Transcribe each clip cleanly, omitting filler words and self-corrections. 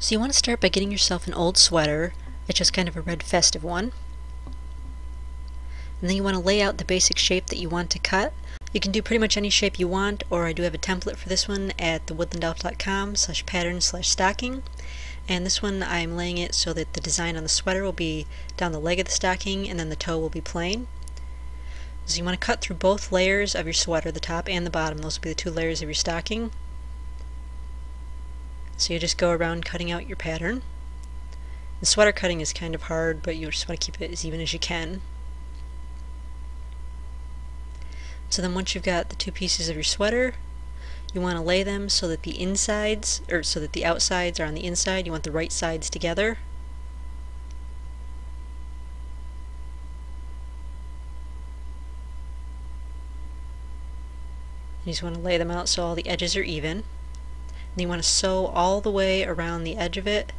So you want to start by getting yourself an old sweater. It's just kind of a red festive one. And then you want to lay out the basic shape that you want to cut. You can do pretty much any shape you want, or I do have a template for this one at thewoodlandelf.com/pattern/stocking. And this one I'm laying it so that the design on the sweater will be down the leg of the stocking and then the toe will be plain. So you want to cut through both layers of your sweater, the top and the bottom. Those will be the two layers of your stocking. So you just go around cutting out your pattern. The sweater cutting is kind of hard, but you just want to keep it as even as you can. So then once you've got the two pieces of your sweater, you want to lay them so that the insides, or so that the outsides are on the inside. You want the right sides together. You just want to lay them out so all the edges are even. And you want to sew all the way around the edge of it,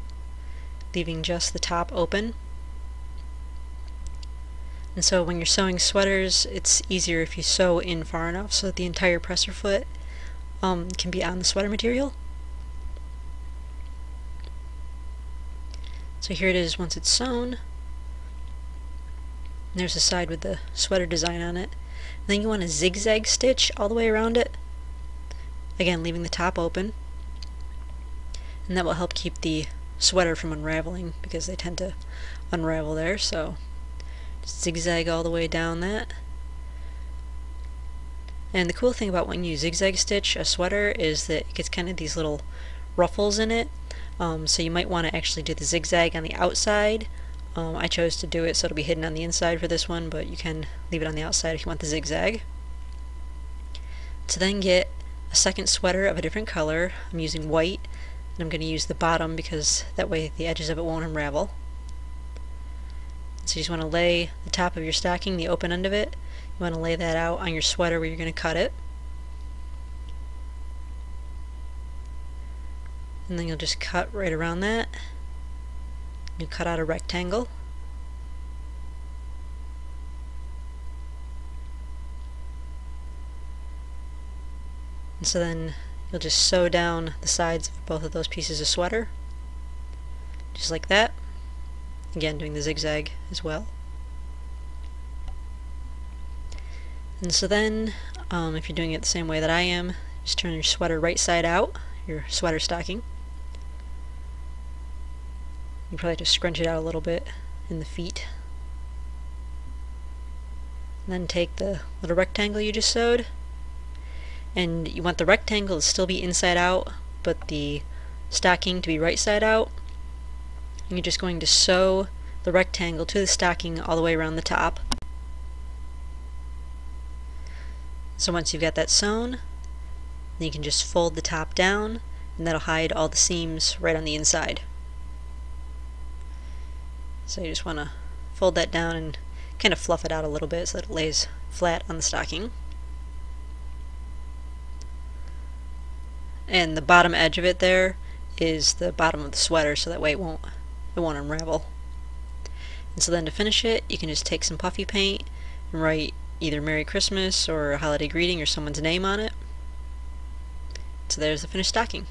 leaving just the top open. And so when you're sewing sweaters, it's easier if you sew in far enough so that the entire presser foot can be on the sweater material. So here it is once it's sewn. And there's the side with the sweater design on it. And then you want to zigzag stitch all the way around it. Again, leaving the top open. And that will help keep the sweater from unraveling, because they tend to unravel there. So just zigzag all the way down that. And the cool thing about when you zigzag stitch a sweater is that it gets kind of these little ruffles in it. So you might want to actually do the zigzag on the outside. I chose to do it so it'll be hidden on the inside for this one, but you can leave it on the outside if you want the zigzag. To then get a second sweater of a different color, I'm using white, and I'm going to use the bottom because that way the edges of it won't unravel. So you just want to lay the top of your stocking, the open end of it, you want to lay that out on your sweater where you're going to cut it. And then you'll just cut right around that. You cut out a rectangle. And so then you'll just sew down the sides of both of those pieces of sweater, just like that. Again, doing the zigzag as well. And so then, if you're doing it the same way that I am, just turn your sweater right side out, your sweater stocking. You probably have to scrunch it out a little bit in the feet. And then take the little rectangle you just sewed, and you want the rectangle to still be inside out, but the stocking to be right side out. And you're just going to sew the rectangle to the stocking all the way around the top. So once you've got that sewn, then you can just fold the top down, and that'll hide all the seams right on the inside. So you just want to fold that down and kind of fluff it out a little bit so that it lays flat on the stocking. And the bottom edge of it there is the bottom of the sweater, so that way it won't unravel. And so then to finish it, you can just take some puffy paint and write either Merry Christmas or a holiday greeting or someone's name on it. So there's the finished stocking.